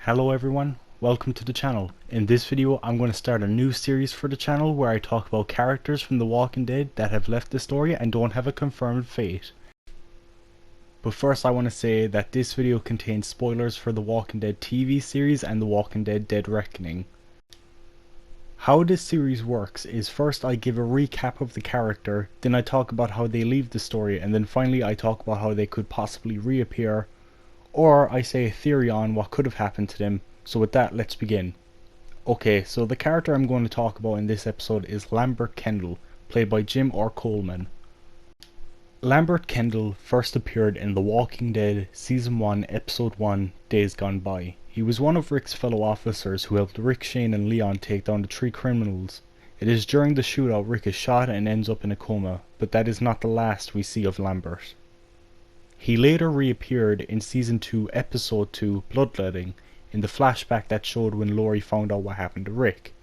Hello everyone, welcome to the channel. In this video I'm going to start a new series for the channel where I talk about characters from The Walking Dead that have left the story and don't have a confirmed fate. But first I want to say that this video contains spoilers for The Walking Dead TV series and The Walking Dead Dead Reckoning. How this series works is first I give a recap of the character, then I talk about how they leave the story, and then finally I talk about how they could possibly reappear, or I say a theory on what could have happened to them. So with that, let's begin. Okay, so the character I'm going to talk about in this episode is Lambert Kendal, played by Jim R. Coleman. Lambert Kendal first appeared in The Walking Dead Season 1, Episode 1, Days Gone By. He was one of Rick's fellow officers who helped Rick, Shane and Leon take down the 3 criminals. It is during the shootout Rick is shot and ends up in a coma, but that is not the last we see of Lambert. He later reappeared in Season 2, Episode 2, Bloodletting, in the flashback that showed when Lori found out what happened to Rick.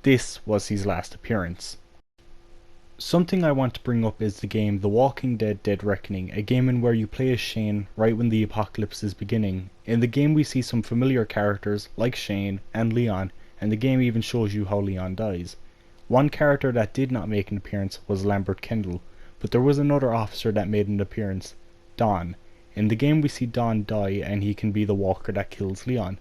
This was his last appearance. Something I want to bring up is the game The Walking Dead Dead Reckoning, a game in where you play as Shane right when the apocalypse is beginning. In the game we see some familiar characters like Shane and Leon, and the game even shows you how Leon dies. One character that did not make an appearance was Lambert Kendal, but there was another officer that made an appearance, Don. In the game we see Don die and he can be the walker that kills Leon.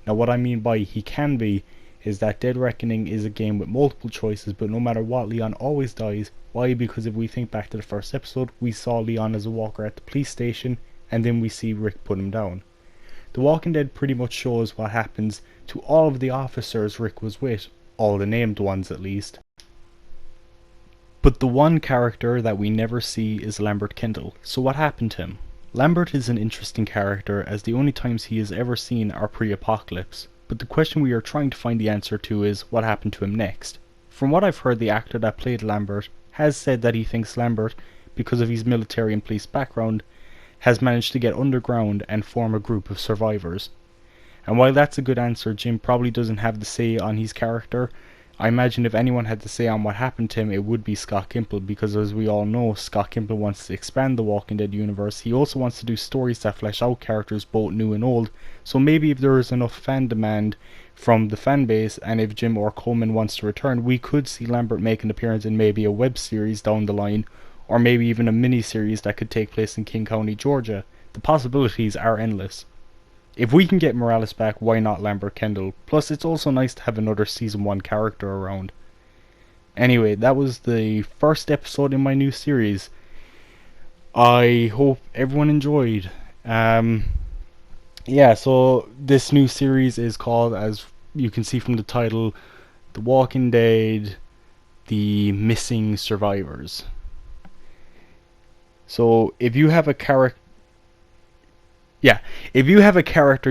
Now what I mean by he can be is that Dead Reckoning is a game with multiple choices, but no matter what, Leon always dies. Why? Because if we think back to the first episode, we saw Leon as a walker at the police station and then we see Rick put him down. The Walking Dead pretty much shows what happens to all of the officers Rick was with, all the named ones at least. But the one character that we never see is Lambert Kendal. So what happened to him? Lambert is an interesting character, as the only times he is ever seen are pre-apocalypse. But the question we are trying to find the answer to is what happened to him next. From what I've heard, the actor that played Lambert has said that he thinks Lambert, because of his military and police background, has managed to get underground and form a group of survivors. And while that's a good answer, Jim probably doesn't have the say on his character. I imagine if anyone had to say on what happened to him, it would be Scott Gimple, because as we all know, Scott Gimple wants to expand the Walking Dead universe. He also wants to do stories that flesh out characters both new and old, so maybe if there is enough fan demand from the fan base, and if Jim or Coleman wants to return, we could see Lambert make an appearance in maybe a web series down the line, or maybe even a mini-series that could take place in King County, Georgia. The possibilities are endless. If we can get Morales back, why not Lambert Kendal? Plus, it's also nice to have another Season 1 character around. Anyway, that was the first episode in my new series. I hope everyone enjoyed. Yeah, so this new series is called, as you can see from the title, The Walking Dead, The Missing Survivors. So, if you have a character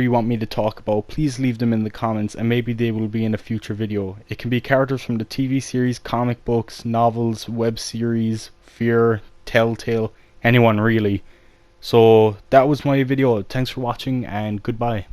you want me to talk about, please leave them in the comments and maybe they will be in a future video. It can be characters from the TV series, comic books, novels, web series, Fear, Telltale, anyone really. So that was my video. Thanks for watching and goodbye.